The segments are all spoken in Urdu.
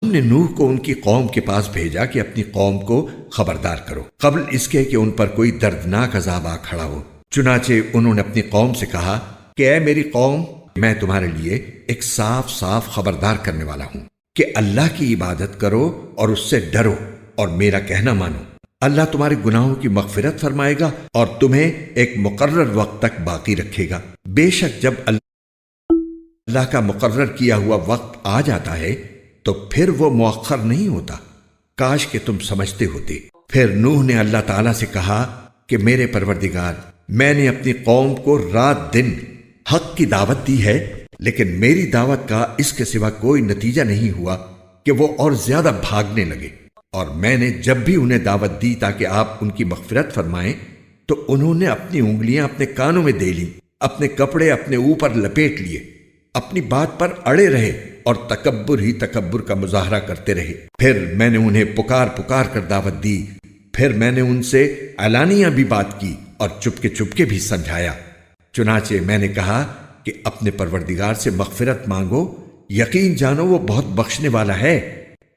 ہم نے نوح کو ان کی قوم کے پاس بھیجا کہ اپنی قوم کو خبردار کرو قبل اس کے کہ ان پر کوئی دردناک عذاب آ کھڑا ہو۔ چنانچہ انہوں نے اپنی قوم سے کہا کہ اے میری قوم، میں تمہارے لیے ایک صاف صاف خبردار کرنے والا ہوں کہ اللہ کی عبادت کرو اور اس سے ڈرو اور میرا کہنا مانو۔ اللہ تمہارے گناہوں کی مغفرت فرمائے گا اور تمہیں ایک مقرر وقت تک باقی رکھے گا۔ بے شک جب اللہ کا مقرر کیا ہوا وقت آ جاتا ہے تو پھر وہ مؤخر نہیں ہوتا۔ کاش کہ تم سمجھتے ہوتے۔ پھر نوح نے اللہ تعالیٰ سے کہا کہ میرے پروردگار، میں نے اپنی قوم کو رات دن حق کی دعوت دی ہے، لیکن میری دعوت کا اس کے سوا کوئی نتیجہ نہیں ہوا کہ وہ اور زیادہ بھاگنے لگے۔ اور میں نے جب بھی انہیں دعوت دی تاکہ آپ ان کی مغفرت فرمائیں تو انہوں نے اپنی انگلیاں اپنے کانوں میں دے لیں، اپنے کپڑے اپنے اوپر لپیٹ لیے، اپنی بات پر اڑے رہے اور تکبر ہی تکبر کا مظاہرہ کرتے رہے۔ پھر میں نے انہیں پکار پکار کر دعوت دی، پھر میں نے ان سے علانیہ بھی بات کی اور چپ کے بھی سمجھایا۔ چنانچہ میں نے کہا کہ اپنے پروردگار سے مغفرت مانگو، یقین جانو وہ بہت بخشنے والا ہے۔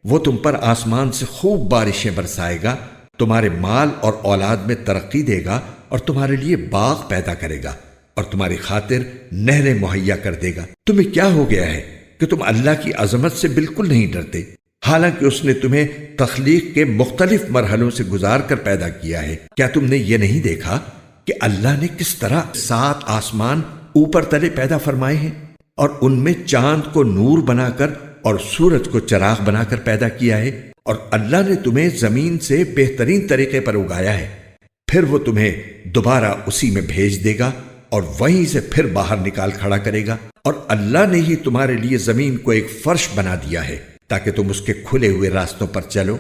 وہ تم پر آسمان سے خوب بارشیں برسائے گا، تمہارے مال اور اولاد میں ترقی دے گا اور تمہارے لیے باغ پیدا کرے گا اور تمہاری خاطر نہریں مہیا کر دے گا۔ تمہیں کیا ہو گیا ہے کہ تم اللہ کی عظمت سے بالکل نہیں ڈرتے، حالانکہ اس نے تمہیں تخلیق کے مختلف مرحلوں سے گزار کر پیدا کیا ہے۔ کیا تم نے یہ نہیں دیکھا کہ اللہ نے کس طرح 7 آسمان اوپر تلے پیدا فرمائے ہیں اور ان میں چاند کو نور بنا کر اور سورج کو چراغ بنا کر پیدا کیا ہے؟ اور اللہ نے تمہیں زمین سے بہترین طریقے پر اگایا ہے، پھر وہ تمہیں دوبارہ اسی میں بھیج دے گا اور وہیں سے پھر باہر نکال کھڑا کرے گا۔ اور اللہ نے ہی تمہارے لیے زمین کو ایک فرش بنا دیا ہے تاکہ تم اس کے کھلے ہوئے راستوں پر چلو۔